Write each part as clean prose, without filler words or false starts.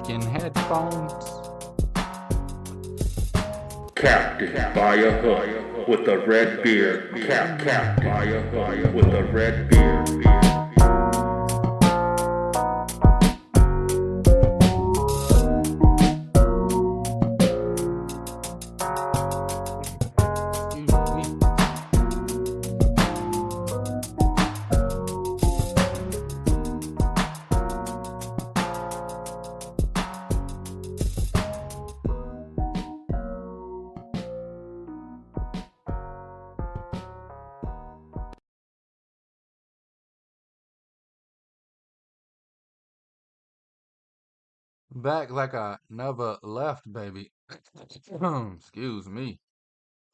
freaking headphones. Captain by a hook with a red beard. Captain by a hook with a red beard. Excuse me. Back like I never left, baby. Excuse me.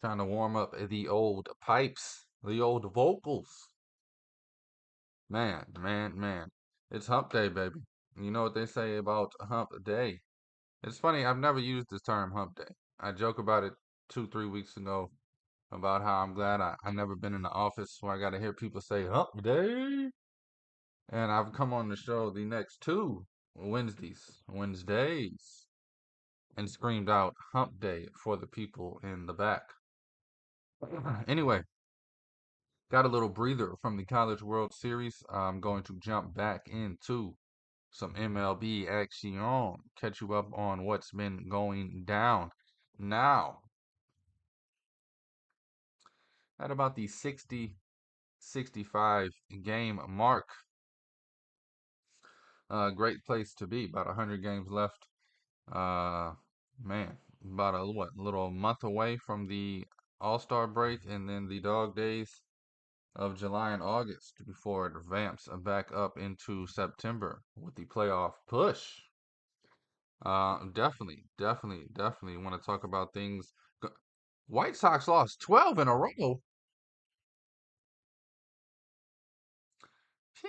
Trying to warm up the old pipes, the old vocals. Man. It's hump day, baby. You know what they say about hump day. It's funny, I've never used this term hump day. I joke about it 2, 3 weeks ago about how I'm glad I never been in the office where I got to hear people say hump day. And I've come on the show the next two Wednesdays, and screamed out hump day for the people in the back. Anyway, got a little breather from the College World Series. I'm going to jump back into some MLB action, catch you up on what's been going down. Now, at about the 60-65 game mark, great place to be. About 100 games left. Uh, man, about a little month away from the All-Star break, and then the dog days of July and August before it ramps back up into September with the playoff push. Definitely want to talk about things. White Sox lost 12 in a row.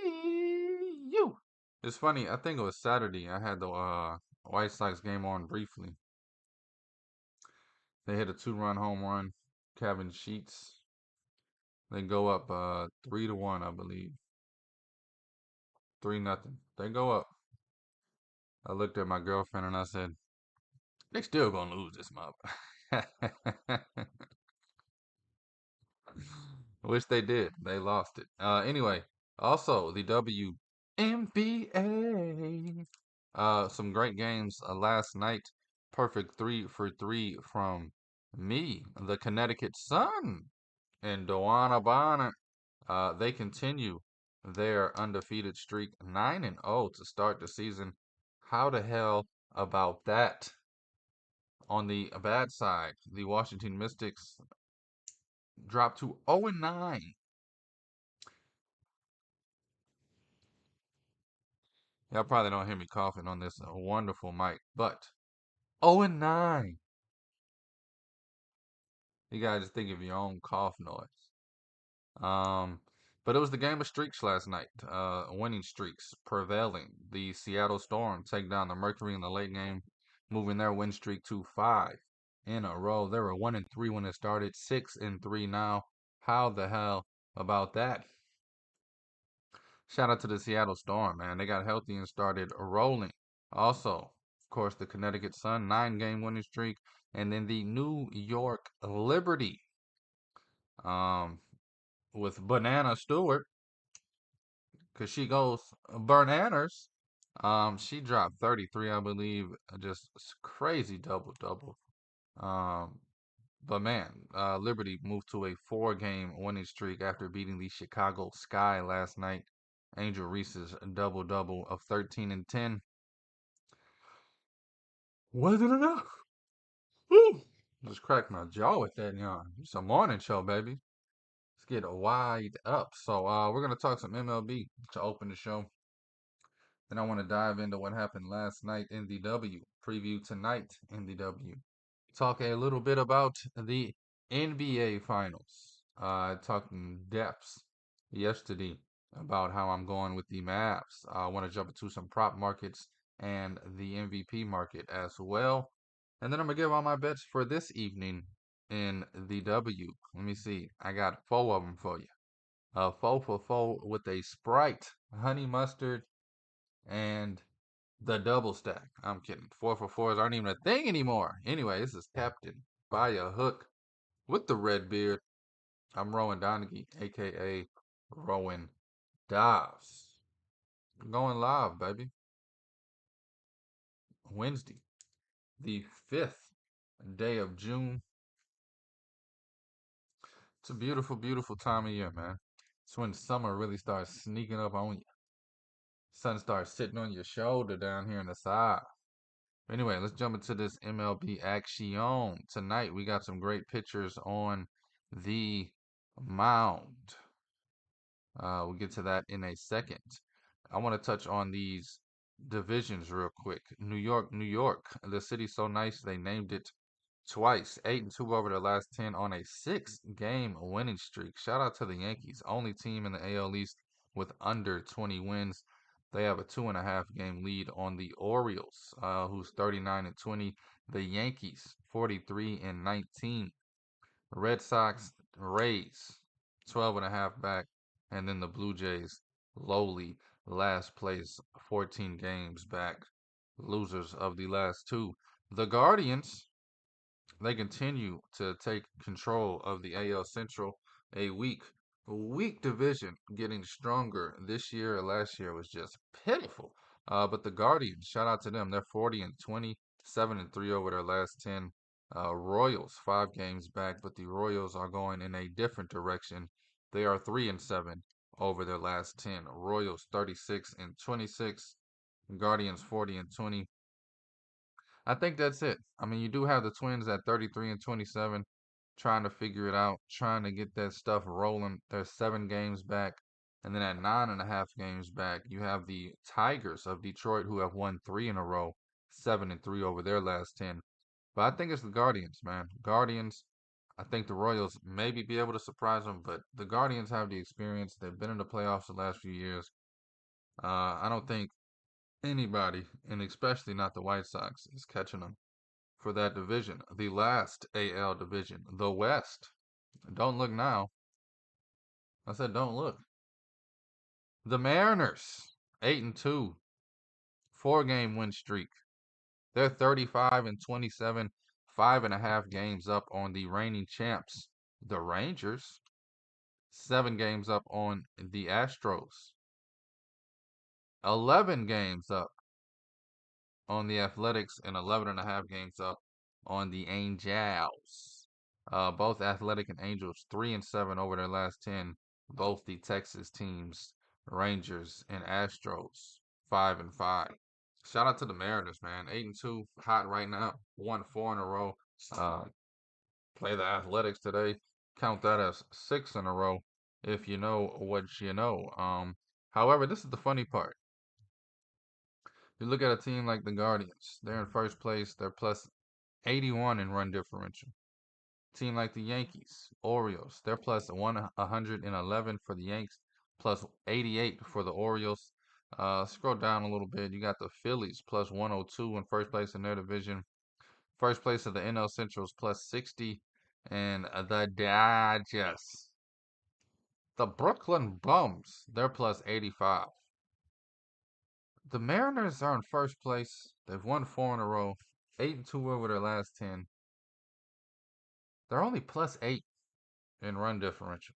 You. It's funny. I think it was Saturday. I had the White Sox game on briefly. They hit a 2-run home run. Kevin Sheets. They go up 3-1, I believe. 3-0. They go up. I looked at my girlfriend and I said, "They still gonna lose this month." Wish they did. They lost it. Anyway, also the WNBA. Some great games last night. Perfect 3 for 3 from me. The Connecticut Sun and Dewana Bonner. They continue their undefeated streak, 9-0 to start the season. How the hell about that? On the bad side, the Washington Mystics dropped to 0-9. Y'all probably don't hear me coughing on this wonderful mic, but 0-9. You gotta just think of your own cough noise. Um, but it was the game of streaks last night. Winning streaks prevailing. The Seattle Storm take down the Mercury in the late game, moving their win streak to 5 in a row. They were 1-3 when it started, 6-3 now. How the hell about that? Shout out to the Seattle Storm, man. They got healthy and started rolling. Also, of course, the Connecticut Sun, 9-game winning streak. And then the New York Liberty, um, with Banana Stewart, because she goes bananas. She dropped 33, I believe. Just crazy double. Um, but man, Liberty moved to a 4-game winning streak after beating the Chicago Sky last night. Angel Reese's double of 13 and 10 wasn't enough. Woo! Just cracked my jaw with that yawn. It's a morning show, baby. Let's get wide up. So we're gonna talk some MLB to open the show. Then I want to dive into what happened last night in the W. Preview tonight in the W. Talk a little bit about the NBA Finals. Talked in depths yesterday about how I'm going with the Mavs. I want to jump into some prop markets and the MVP market as well. And then I'm going to give all my bets for this evening in the W. Let me see. I got 4 of them for you. 4 for 4 with a Sprite, honey mustard, and The double stack. I'm kidding. 4 for 4s aren't even a thing anymore. Anyway, this is Captain by a hook with the red beard. I'm Rowan Donaghy, aka Rowan Dives. Going live, baby. Wednesday, the 5th day of June. It's a beautiful, beautiful time of year, man. It's when summer really starts sneaking up on you. Sun starts sitting on your shoulder down here in the side. Anyway, let's jump into this MLB action. Tonight, we got some great pitchers on the mound. We'll get to that in a second. I want to touch on these divisions real quick. New York, New York. The city's so nice they named it twice. 8-2 over their last 10 on a 6-game winning streak. Shout out to the Yankees, only team in the AL East with under 20 wins. They have a 2.5 game lead on the Orioles, who's 39-20. The Yankees, 43-19. Red Sox, Rays, 12.5 back, and then the Blue Jays, lowly last place, 14 games back, losers of the last two. The Guardians, they continue to take control of the AL Central. A weak division, getting stronger this year. Last year was just pitiful. But the Guardians, shout out to them. They're 40-20, 7-3 over their last 10. Royals 5 games back, but the Royals are going in a different direction. They are 3-7 over their last 10. Royals 36-26, Guardians 40-20. I think that's it. I mean, you do have the Twins at 33-27, trying to figure it out, trying to get that stuff rolling. They're 7 games back. And then at 9.5 games back, you have the Tigers of Detroit, who have won 3 in a row, 7-3 over their last 10. But I think it's the Guardians, man. Guardians, I think the Royals maybe be able to surprise them, but the Guardians have the experience. They've been in the playoffs the last few years. I don't think anybody, and especially not the White Sox, is catching them for that division. The last AL division, the West. Don't look now. I said don't look. The Mariners, 8-2, 4 game win streak. They're 35-27, 5.5 games up on the reigning champs, the Rangers. 7 games up on the Astros. 11 games up on the Athletics, and 11.5 games up on the Angels. Both Athletic and Angels 3-7 over their last 10. Both the Texas teams, Rangers and Astros, 5-5. Shout out to the Mariners, man. 8-2, hot right now. Won 4 in a row. Uh, Play the Athletics today. Count that as 6 in a row, if you know what you know. However, this is the funny part. You look at a team like the Guardians. They're in first place. They're plus 81 in run differential. Team like the Yankees, Orioles, they're plus 111 for the Yanks, plus 88 for the Orioles. Scroll down a little bit. You got the Phillies plus 102 in first place in their division. First place of the NL Central's plus 60. And the Dodgers, the Brooklyn Bums, they're plus 85. The Mariners are in first place. They've won 4 in a row, 8-2 over their last 10. They're only plus 8 in run differential.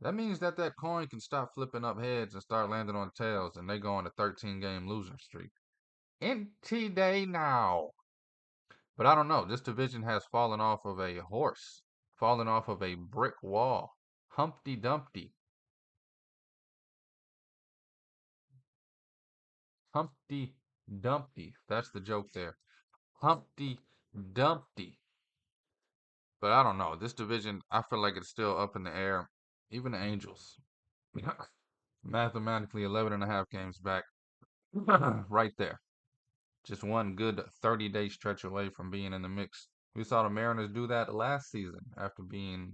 That means that coin can stop flipping up heads and start landing on tails, and they go on a 13-game losing streak. Into day now. But I don't know. This division has fallen off of a horse, fallen off of a brick wall. Humpty Dumpty. Humpty Dumpty. That's the joke there. Humpty Dumpty. But I don't know. This division, I feel like it's still up in the air. Even the Angels. Mathematically 11.5 games back. Right there. Just one good 30-day stretch away from being in the mix. We saw the Mariners do that last season after being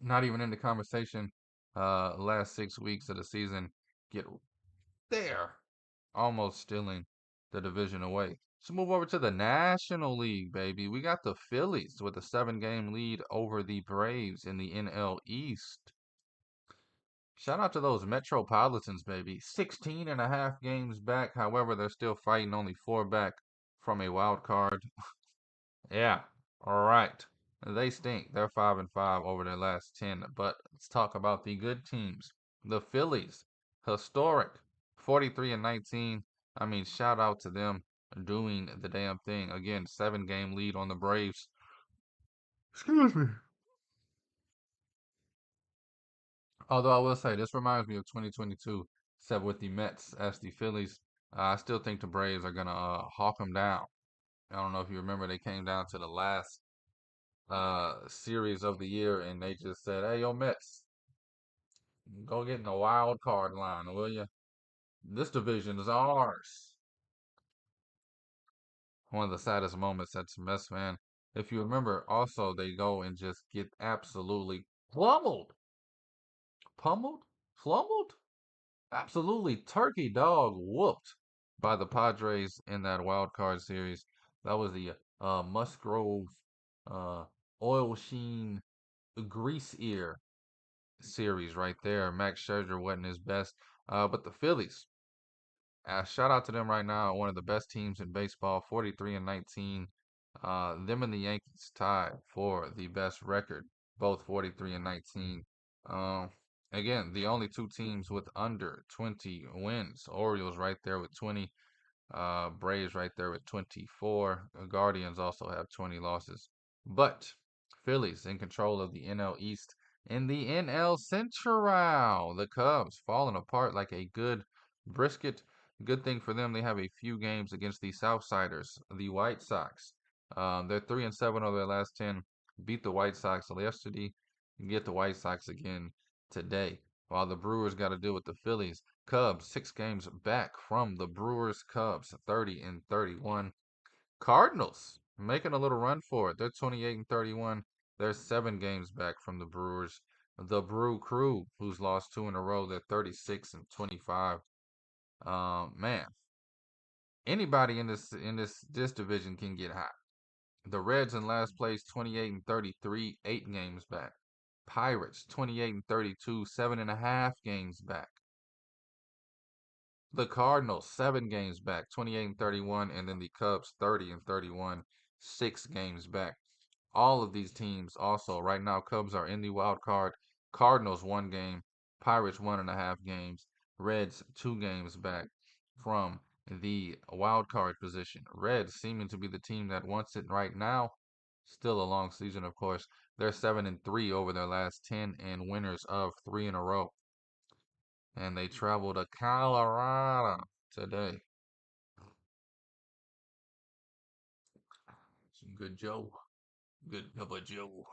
not even in the conversation last 6 weeks of the season. Get there. Almost stealing the division away. Let's move over to the National League, baby. We got the Phillies with a 7-game lead over the Braves in the NL East. Shout out to those Metropolitans, baby. 16 and a half games back. However, they're still fighting only four back from a wild card. Yeah, all right. They stink. They're 5-5 over their last 10. But let's talk about the good teams. The Phillies, historic, 43 and 19. I mean, shout out to them doing the damn thing. Again, 7 game lead on the Braves. Excuse me. Although I will say this reminds me of 2022, except with the Mets as the Phillies. I still think the Braves are gonna hawk them down. I don't know if you remember they came down to the last series of the year and they just said, "Hey, yo, Mets, go get in the wild card line, will you? This division is ours." One of the saddest moments that's Mets fan. If you remember, also they go and just get absolutely pummeled, pummeled, flummeled. Absolutely turkey dog whooped by the Padres in that wild card series. That was the Musgrove uh, Oil Sheen Grease Ear series right there. Max Scherzer wasn't his best, but the Phillies. Shout out to them right now. One of the best teams in baseball, 43 and 19. Them and the Yankees tied for the best record, both 43 and 19. Um, Again, the only two teams with under 20 wins. Orioles right there with 20. Braves right there with 24. Guardians also have 20 losses. But Phillies in control of the NL East. In the NL Central, the Cubs falling apart like a good brisket. Good thing for them, they have a few games against the Southsiders, the White Sox. They're 3-7 over their last 10. Beat the White Sox yesterday. Get the White Sox again today. While the Brewers got to deal with the Phillies. Cubs 6 games back from the Brewers. Cubs 30 and 31. Cardinals making a little run for it. They're 28 and 31. They're 7 games back from the Brewers. The Brew Crew, who's lost two in a row, they're 36 and 25. Man, anybody in this division can get hot. The Reds in last place, 28 and 33, 8 games back. Pirates 28 and 32, 7.5 games back. The Cardinals, 7 games back, 28 and 31, and then the Cubs, 30 and 31, 6 games back. All of these teams also, right now, Cubs are in the wild card. Cardinals, 1 game. Pirates, 1.5 games. Reds, 2 games back from the wild card position. Reds seeming to be the team that wants it right now. Still a long season, of course. They're 7 and 3 over their last 10 and winners of 3 in a row, and they travel to Colorado today. Some good Joe. Good cup of Joe.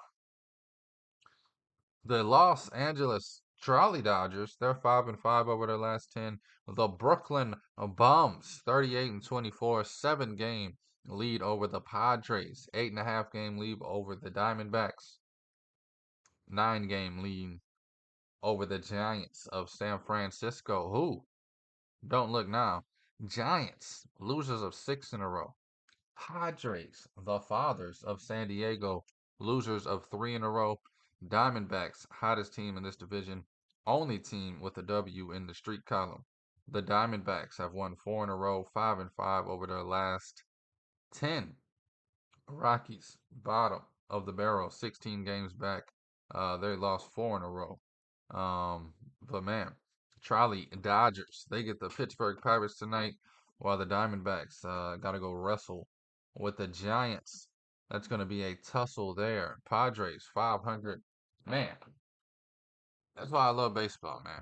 The Los Angeles Trolley Dodgers, they're 5-5 over their last 10. The Brooklyn Bums, 38 and 24, 7 game lead over the Padres, 8.5 game lead over the Diamondbacks, 9 game lead over the Giants of San Francisco, who don't look now. Giants, losers of 6 in a row. Padres, the fathers of San Diego, losers of 3 in a row. Diamondbacks, hottest team in this division, only team with a W in the streak column. The Diamondbacks have won 4 in a row, 5-5 over their last 10. Rockies, bottom of the barrel, 16 games back. They lost 4 in a row. But man, Trolley Dodgers, they get the Pittsburgh Pirates tonight, while the Diamondbacks got to go wrestle with the Giants. That's going to be a tussle there. Padres, 500. Man, that's why I love baseball, man.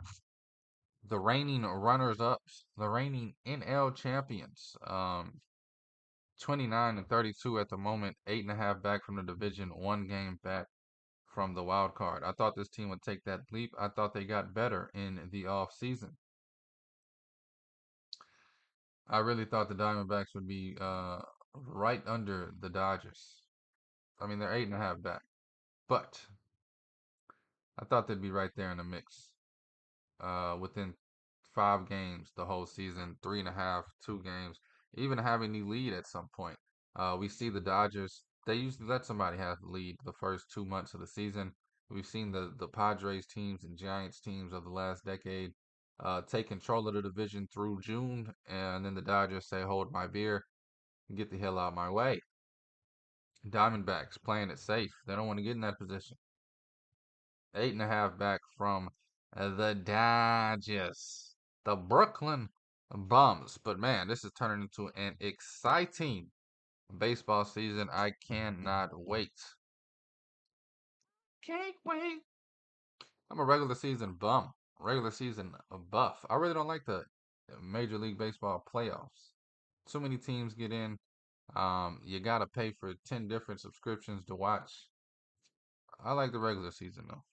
The reigning runners-ups, the reigning NL champions. 29 and 32 at the moment, 8.5 back from the division, 1 game back from the wild card. I thought this team would take that leap. I thought they got better in the off season. I really thought the Diamondbacks would be right under the Dodgers. I mean, they're 8.5 back, but I thought they'd be right there in the mix. Within 5 games the whole season, 3.5, 2 games, even having the lead at some point. We see the Dodgers, they usually let somebody have the lead the first 2 months of the season. We've seen the Padres teams and Giants teams of the last decade take control of the division through June, and then the Dodgers say, "Hold my beer, get the hell out of my way." Diamondbacks playing it safe. They don't want to get in that position. 8.5 back from the Dodgers, the Brooklyn Bums. But man, this is turning into an exciting baseball season. I cannot wait. Can't wait. I'm a regular season bum, regular season buff. I really don't like the Major League Baseball playoffs. Too many teams get in. You gotta pay for 10 different subscriptions to watch. I like the regular season though.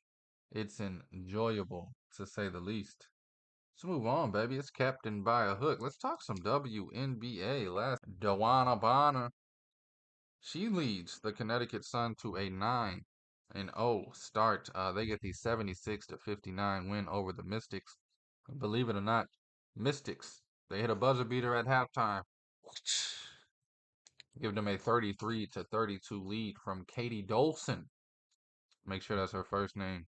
It's enjoyable to say the least. Let's move on, baby. It's Captain by a Hook. Let's talk some WNBA. Last Dewana Bonner. She leads the Connecticut Sun to a 9-0 start. They get the 76-59 win over the Mystics. Believe it or not, Mystics. They hit a buzzer beater at halftime. Give them a 33-32 lead from Katie Dolson. Make sure that's her first name.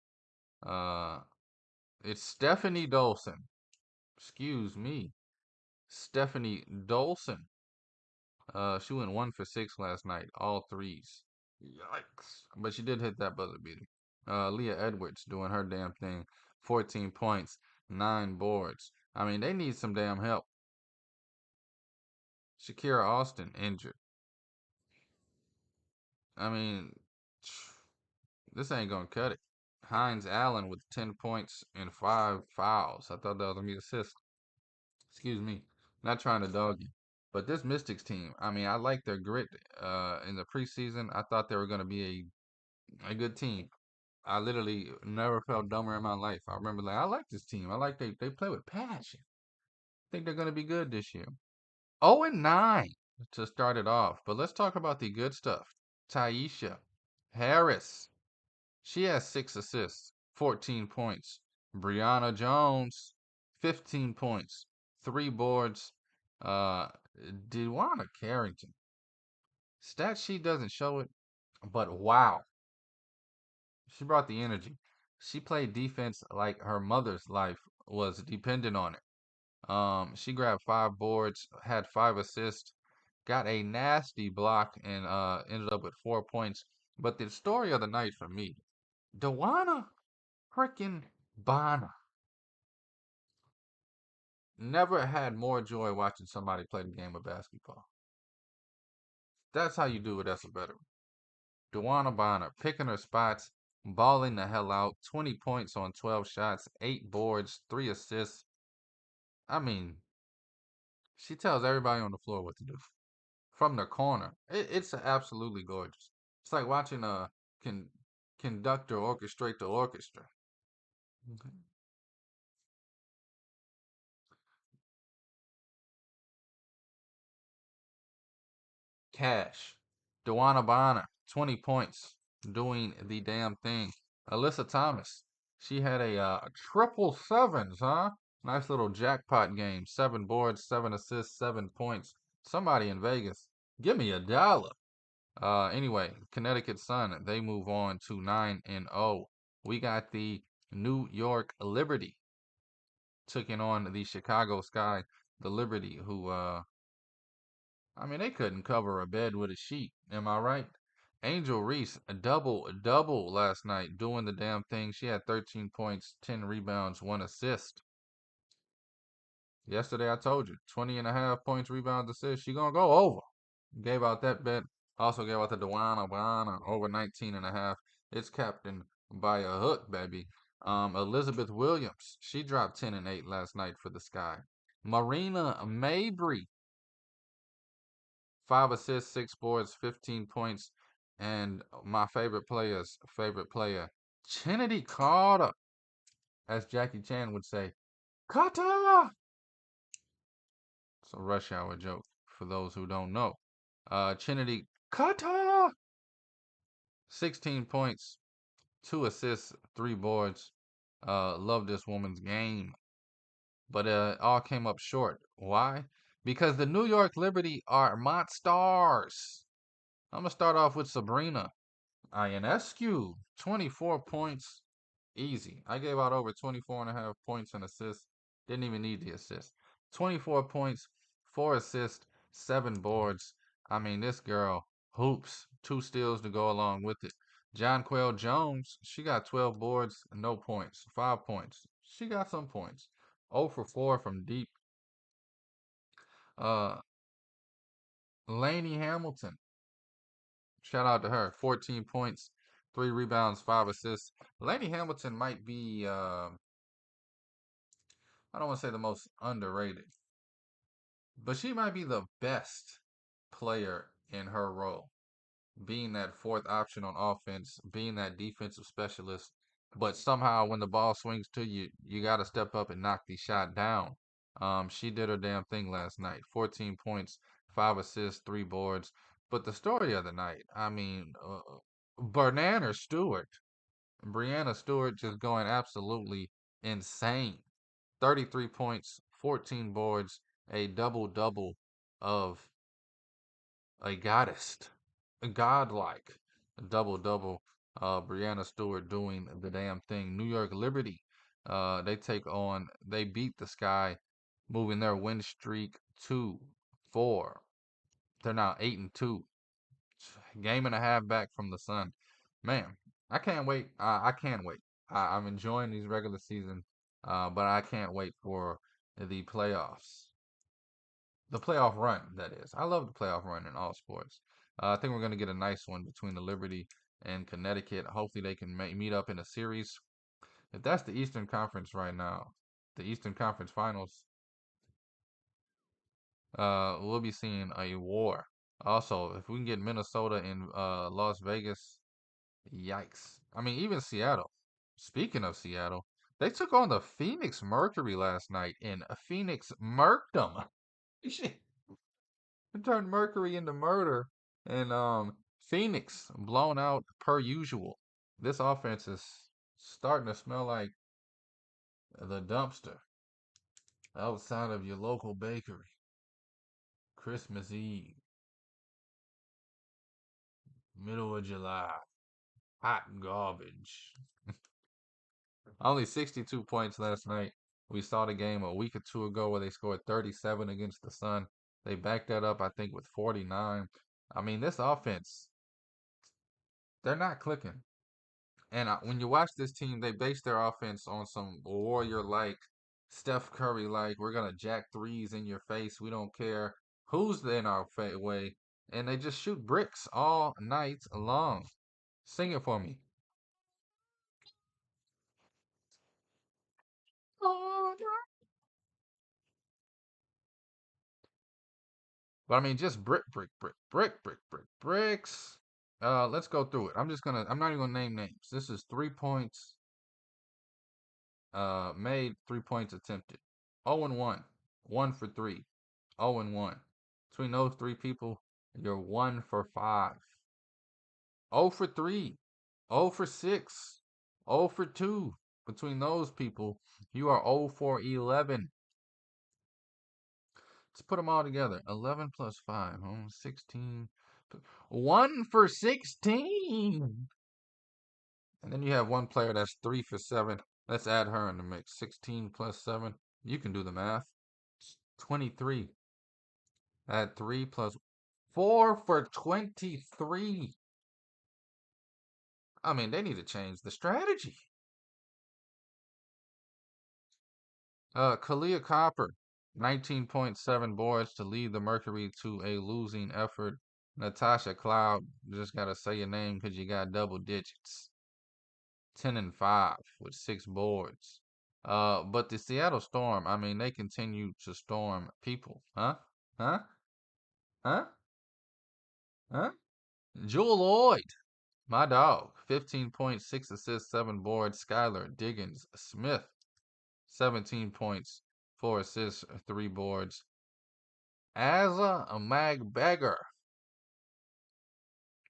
Uh, it's Stephanie Dolson. Excuse me. Stephanie Dolson. She went 1 for 6 last night, all threes. Yikes. But she did hit that buzzer beater. Leah Edwards doing her damn thing. 14 points, 9 boards. I mean, they need some damn help. Shakira Austin injured. I mean, this ain't gonna cut it. Hines Allen with 10 points and 5 fouls. I thought that was gonna be assist. Excuse me. Not trying to dog you. But this Mystics team, I mean, I like their grit in the preseason. I thought they were going to be a good team. I literally never felt dumber in my life. I remember like I like this team. I like they play with passion. I think they're going to be good this year. 0-9 to start it off. But let's talk about the good stuff. Taisha Harris. She has 6 assists, 14 points. Brianna Jones, 15 points, 3 boards. Uh, Dewana Carrington. Stat sheet doesn't show it, but wow, she brought the energy. She played defense like her mother's life was dependent on it. She grabbed 5 boards, had 5 assists, got a nasty block, and ended up with 4 points. But the story of the night for me, Dewana freaking Bonner. Never had more joy watching somebody play the game of basketball. That's how you do it as a veteran. Dewana Bonner picking her spots, balling the hell out. 20 points on 12 shots, 8 boards, 3 assists. I mean, she tells everybody on the floor what to do from the corner. It's absolutely gorgeous. It's like watching a con- conductor orchestrate the orchestra. Okay. Cash. Dewana Bonner, 20 points, doing the damn thing. Alyssa Thomas, she had a triple sevens, huh? Nice little jackpot game. 7 boards, 7 assists, 7 points. Somebody in Vegas, give me $1. Anyway, Connecticut Sun, they move on to 9-0. We got the New York Liberty taking on the Chicago Sky. The Liberty, who I mean, they couldn't cover a bed with a sheet. Am I right? Angel Reese, a double last night, doing the damn thing. She had 13 points, 10 rebounds, 1 assist. Yesterday, I told you, 20 and a half points, rebounds, assists. She gonna go over. Gave out that bet. Also gave out the Dewana over 19 and a half. It's captain by a hook, baby. Elizabeth Williams, she dropped 10 and 8 last night for the Sky. Marina Mabry, 5 assists, 6 boards, 15 points, and my favorite player, Kennedy Carter, as Jackie Chan would say, Carter. It's a Rush Hour joke for those who don't know. Kennedy Carter, 16 points, 2 assists, 3 boards. Love this woman's game, but it all came up short. Why? Because the New York Liberty are monsters. I'm gonna start off with Sabrina. Ionescu, 24 points, easy. I gave out over 24.5 points and assists. Didn't even need the assist. 24 points, 4 assists, 7 boards. I mean, this girl hoops. 2 steals to go along with it. John Quayle Jones, she got 12 boards, no points. 5 points. She got some points. 0 for 4 from deep. Uh, Laney Hamilton, shout out to her. 14 points, 3 rebounds, 5 assists. Laney Hamilton might be, I don't want to say the most underrated, but she might be the best player in her role, being that fourth option on offense, being that defensive specialist. But somehow, when the ball swings to you, you got to step up and knock the shot down. She did her damn thing last night. 14 points, 5 assists, 3 boards. But the story of the night, I mean, Bernana Stewart, Brianna Stewart just going absolutely insane. 33 points, 14 boards, a double double of a goddess, a godlike double double. Brianna Stewart doing the damn thing. New York Liberty, they beat the Sky, moving their win streak to 4. They're now 8-2. Game and a half back from the Sun. Man, I can't wait. I can't wait. I'm enjoying these regular season, but I can't wait for the playoffs. The playoff run, that is. I love the playoff run in all sports. I think we're going to get a nice one between the Liberty and Connecticut. Hopefully, they can meet up in a series. If that's the Eastern Conference right now, the Eastern Conference Finals, we'll be seeing a war. Also, if we can get Minnesota and Las Vegas, yikes. I mean, even Seattle. Speaking of Seattle, they took on the Phoenix Mercury last night, and Phoenix murked them. Turned Mercury into murder, and Phoenix blown out per usual. This offense is starting to smell like the dumpster outside of your local bakery. Christmas Eve, middle of July, hot garbage. Only 62 points last night. We saw the game a week or two ago where they scored 37 against the Sun. They backed that up, I think, with 49. I mean, this offense, they're not clicking. And when you watch this team, they base their offense on some warrior like, Steph Curry like, we're going to jack threes in your face. We don't care who's in our way. And they just shoot bricks all night long. Sing it for me. But I mean, just bricks. Let's go through it. I'm not even gonna name names. This is 3 points made, 3 points attempted. 0 and 1. 1 for 3. 0 and 1. Between those three people, you're 1 for 5. 0 for 3. 0 for 6. 0 for 2. Between those people, you are 0 for 11. Let's put them all together. 11 plus 5, 16. 1 for 16. And then you have one player that's 3 for 7. Let's add her in the mix. 16 plus 7. You can do the math. 23. Add 3 plus 4 for 23. I mean, they need to change the strategy. Kalia Copper, 19.7 boards to lead the Mercury to a losing effort. Natasha Cloud, just got to say your name because you got double digits. 10 and 5 with 6 boards. But the Seattle Storm, I mean, they continue to storm people. Huh? Huh? Huh? Huh? Jewel Lloyd, my dog. 15.6 assists, 7 boards. Skylar Diggins Smith, 17 points, 4 assists, 3 boards. Asa Magbagger,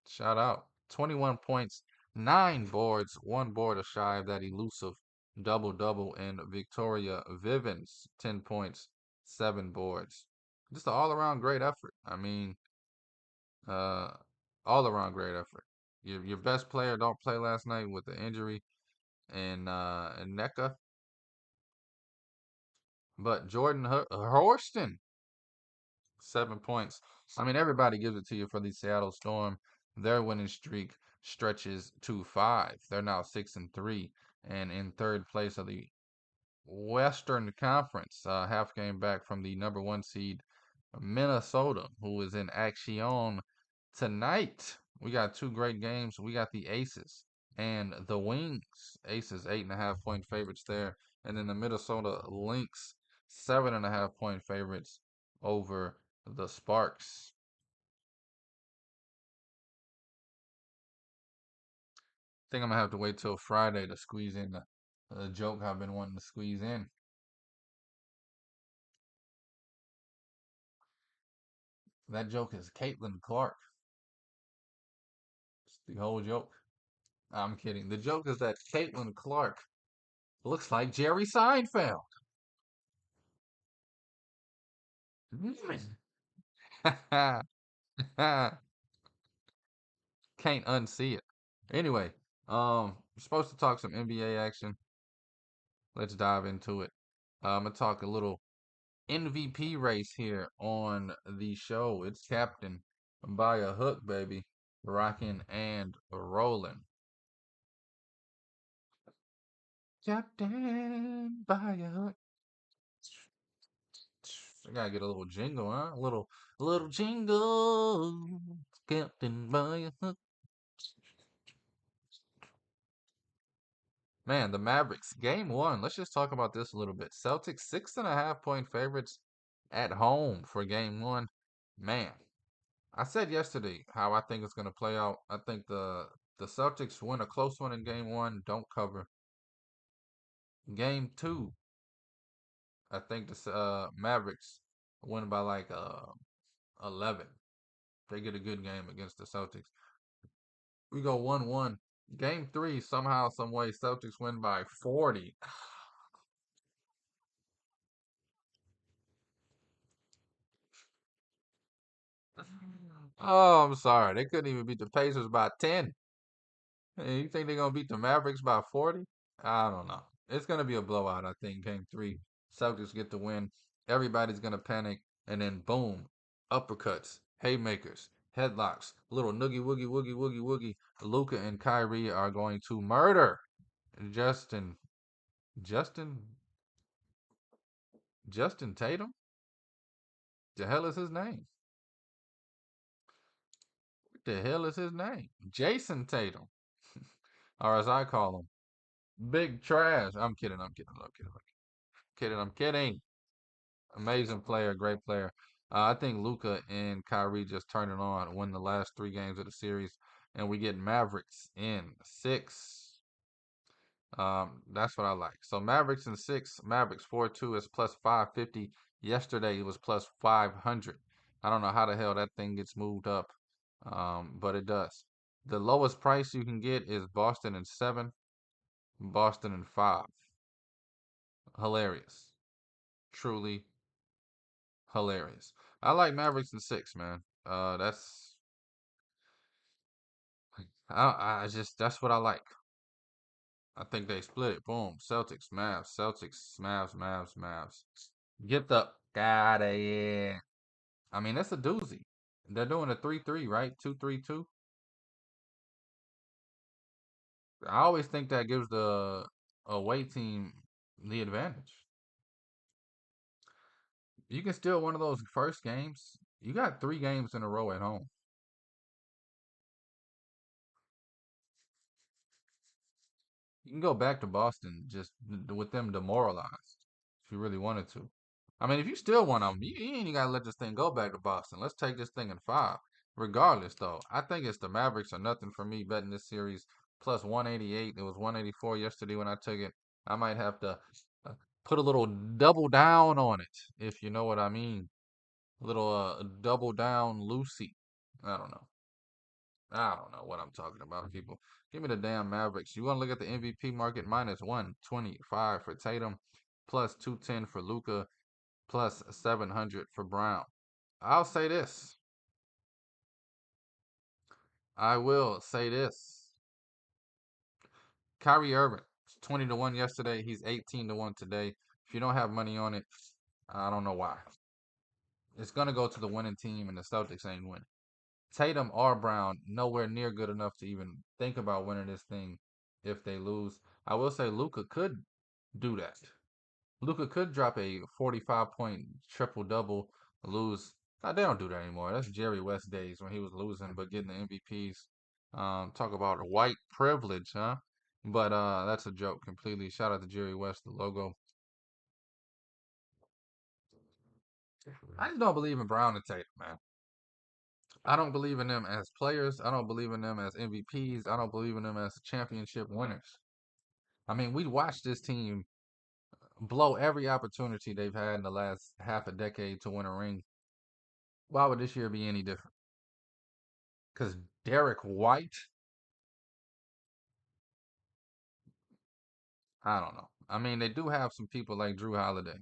shout out. 21 points, 9 boards, 1 board shy of that elusive double double. And Victoria Vivens, 10 points, 7 boards. Just an all around great effort. I mean, uh, all around great effort. your best player don't play last night with the injury and NECA, but Jordan Horston 7 points. I mean, everybody gives it to you for the Seattle Storm. Their winning streak stretches to 5. They're now 6-3 and in third place of the Western Conference, half game back from the number one seed Minnesota, who is in action tonight. We got two great games. We got the Aces and the Wings. Aces 8.5 point favorites there, and then the Minnesota Lynx 7.5 point favorites over the Sparks. I think I'm gonna have to wait till Friday to squeeze in the joke I've been wanting to squeeze in. That joke is Caitlin Clark. It's the whole joke. I'm kidding. The joke is that Caitlin Clark looks like Jerry Seinfeld. Can't unsee it. Anyway, we're supposed to talk some NBA action. Let's dive into it. I'm gonna talk a little MVP race here on the show. It's Captain by a Hook, baby. Rocking and rolling. Captain by a Hook. I gotta get a little jingle, huh? A little jingle. Captain by a Hook. Man, the Mavericks, game one. Let's just talk about this a little bit. Celtics 6.5 point favorites at home for game one. Man, I said yesterday how I think it's gonna play out. I think the Celtics win a close one in game one, don't cover. Game two, I think the Mavericks win by like 11. They get a good game against the Celtics. We go 1-1. Game three, somehow, some way, Celtics win by 40. Oh, I'm sorry. They couldn't even beat the Pacers by 10. Hey, you think they're gonna beat the Mavericks by 40? I don't know. It's gonna be a blowout, I think, game three. Celtics get the win. Everybody's gonna panic, and then boom, uppercuts, haymakers, headlocks, little noogie woogie woogie woogie woogie. Luca and Kyrie are going to murder Justin Justin Justin Tatum. The hell is his name? What the hell is his name? Jason Tatum, or as I call him, Big Trash. I'm kidding. I'm kidding. I'm kidding. I'm kidding. I'm kidding. Amazing player, great player. I think Luca and Kyrie just turned it on, win the last three games of the series, and we get Mavericks in six. That's what I like. So Mavericks in six, Mavericks 4-2 is plus 550. Yesterday it was plus 500. I don't know how the hell that thing gets moved up, but it does. The lowest price you can get is Boston in seven, Boston in five. Hilarious. Truly hilarious. I like Mavericks in six, man. That's what I like. I think they split it. Boom. Celtics, Mavs, Celtics, Mavs, Mavs, Mavs. Get the out of here. I mean, that's a doozy. They're doing a 3-3, right? 2-3-2. I always think that gives the away team the advantage. You can steal one of those first games. You got three games in a row at home. You can go back to Boston just with them demoralized if you really wanted to. I mean, if you still want them, you ain't got to let this thing go back to Boston. Let's take this thing in five. Regardless, though, I think it's the Mavericks or nothing for me betting this series plus 188. It was 184 yesterday when I took it. I might have to uh, put a little double down on it, if you know what I mean. A little double down Lucy. I don't know. I don't know what I'm talking about, people. Give me the damn Mavericks. You want to look at the MVP market? Minus 125 for Tatum, plus 210 for Luca, plus 700 for Brown. I'll say this. I will say this. Kyrie Irving, 20 to 1 yesterday. He's 18 to 1 today. If you don't have money on it, I don't know why. It's going to go to the winning team, and the Celtics ain't winning. Tatum or Brown, nowhere near good enough to even think about winning this thing if they lose. I will say Luka could do that. Luka could drop a 45-point triple double, lose. They don't do that anymore. That's Jerry West days when he was losing but getting the MVPs. Talk about white privilege, huh? But that's a joke completely. Shout out to Jerry West, the logo. I just don't believe in Brown and Tatum, man. I don't believe in them as players. I don't believe in them as MVPs. I don't believe in them as championship winners. I mean, we watched this team blow every opportunity they've had in the last half a decade to win a ring. Why would this year be any different? Because Derek White, I don't know. I mean, they do have some people like Drew Holiday.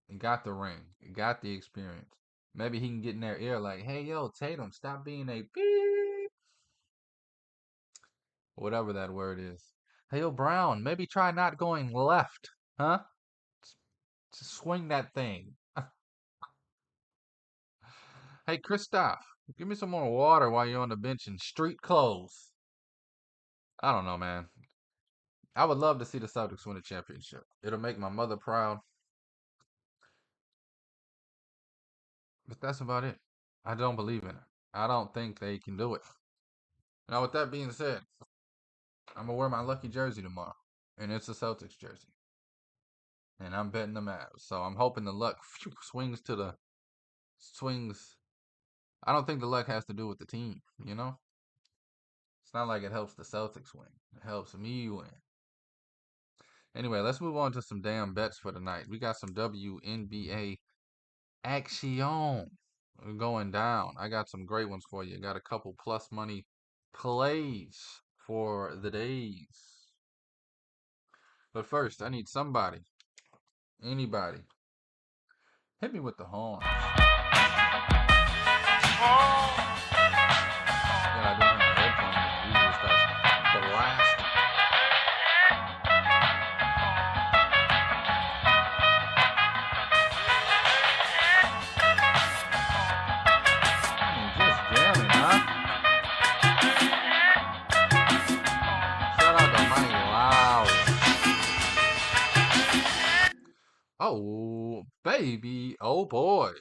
He got the ring, he got the experience. Maybe he can get in their ear like, hey, yo, Tatum, stop being a beep, whatever that word is. Hey, yo, Brown, maybe try not going left, huh? Just swing that thing. Hey, Kristoff, give me some more water while you're on the bench in street clothes. I don't know, man. I would love to see the Celtics win a championship. It'll make my mother proud, but that's about it. I don't believe in it. I don't think they can do it. Now, with that being said, I'm gonna wear my lucky jersey tomorrow, and it's a Celtics jersey, and I'm betting the Mavs. So I'm hoping the luck swings to the swings. I don't think the luck has to do with the team. It's not like it helps the Celtics win. It helps me win. Anyway, let's move on to some damn bets for tonight. We got some WNBA action going down. I got some great ones for you. Got a couple plus money plays for the days. But first, I need somebody, anybody, hit me with the horns. Yeah, I don't have my headphones in. It usually starts blasting. Just jamming, huh? Shout out to Money Loud. Oh, baby. Oh, boy.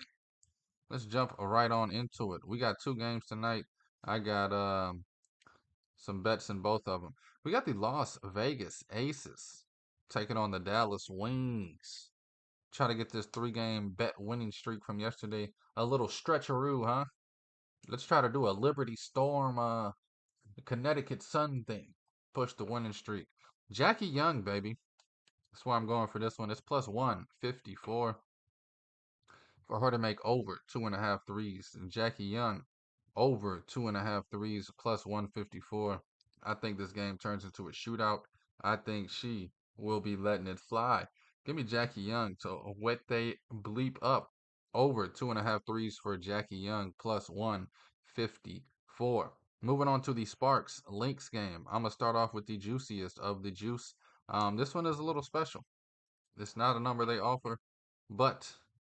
Let's jump right on into it. We got two games tonight. I got some bets in both of them. We got the Las Vegas Aces taking on the Dallas Wings. Try to get this three-game bet winning streak from yesterday a little stretcheroo, huh? Let's try to do a Liberty Storm, Connecticut Sun thing. Push the winning streak. Jackie Young, baby. That's why I'm going for this one. It's plus 154 for her to make over 2.5 threes. And Jackie Young, over 2.5 threes, plus 154. I think this game turns into a shootout. I think she will be letting it fly. Give me Jackie Young to wet they bleep up. Over 2.5 threes for Jackie Young, plus 154. Moving on to the Sparks Lynx game. I'm going to start off with the juiciest of the juice. This one is a little special. It's not a number they offer, but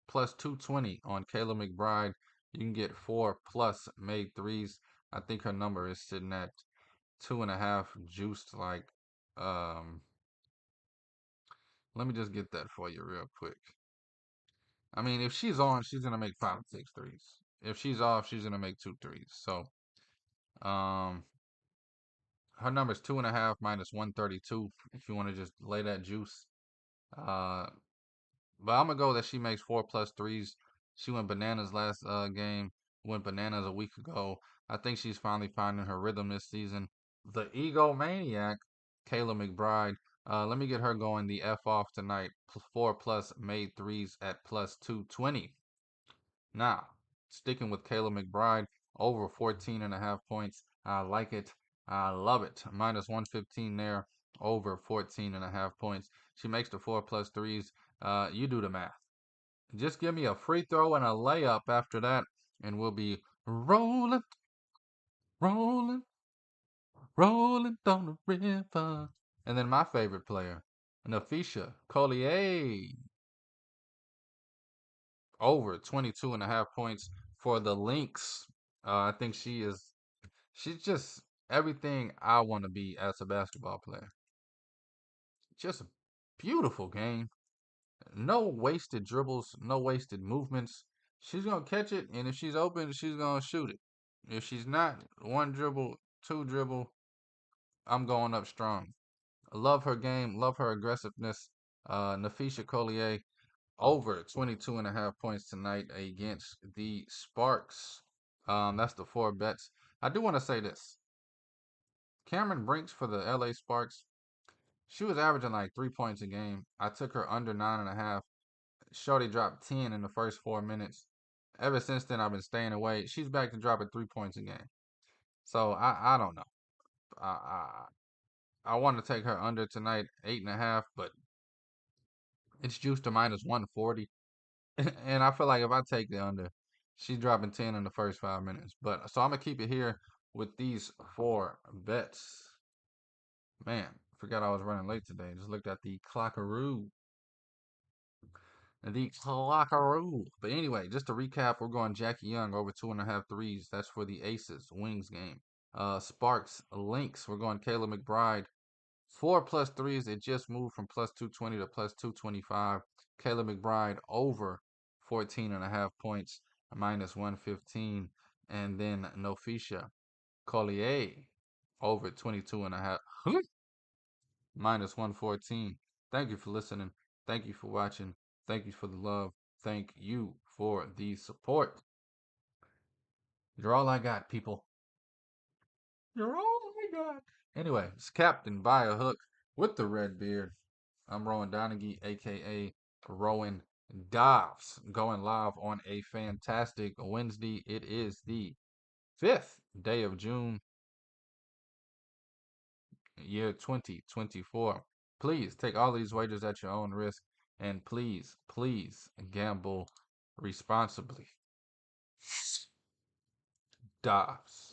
plus 220 on Kayla McBride. You can get 4 plus made threes. I think her number is sitting at 2.5 juiced. Um, let me just get that for you real quick. I mean, if she's on, she's gonna make 5 or 6 threes. If she's off, she's gonna make 2 threes. So, um, her number is 2.5 minus 132. If you want to just lay that juice, uh, but I'm gonna go that she makes 4 plus threes. She went bananas last game. Went bananas a week ago. I think she's finally finding her rhythm this season. The egomaniac, Kayla McBride. Let me get her going the F off tonight. 4 plus made threes at plus 220. Now, sticking with Kayla McBride, over 14.5 points. I like it. I love it. Minus 115 there, over 14.5 points. She makes the 4 plus threes. You do the math. Just give me a free throw and a layup after that, and we'll be rolling. Rolling, rolling down the river. And then my favorite player, Nafisha Collier, over 22 and a half points for the Lynx. I think she's just everything I want to be as a basketball player. Just a beautiful game. No wasted dribbles, no wasted movements. She's gonna catch it, and if she's open, she's gonna shoot it. If she's not, one dribble, two dribble, I'm going up strong. Love her game, love her aggressiveness. Nafisha Collier over 22 and a half points tonight against the Sparks. That's the four bets. I do want to say this. Cameron Brinks for the LA Sparks, she was averaging like 3 points a game. I took her under 9.5. Shorty dropped 10 in the first 4 minutes. Ever since then, I've been staying away. She's back to dropping 3 points a game. So I don't know. I I, I want to take her under tonight, 8.5, but it's juiced to minus 140. And I feel like if I take the under, she's dropping 10 in the first 5 minutes. But so I'm gonna keep it here with these four bets. Man, forgot I was running late today. Just looked at the clockaroo. The clockaroo. But anyway, just to recap, we're going Jackie Young over 2.5 threes. That's for the Aces Wings game. Sparks Lynx. We're going Kayla McBride. 4+ threes. It just moved from plus 220 to plus 225. Kayla McBride over 14.5 points, minus 115. And then Nofisha Collier over 22.5, minus 114. Thank you for listening. Thank you for watching. Thank you for the love. Thank you for the support. You're all I got, people. You're all I got. Anyway, it's Captain by a Hook with the red beard. I'm Rowan Donaghy, aka Rowan Dobbs, going live on a fantastic Wednesday. It is the 5th day of June, year 2024. Please take all these wagers at your own risk, and please, please gamble responsibly. Dobbs.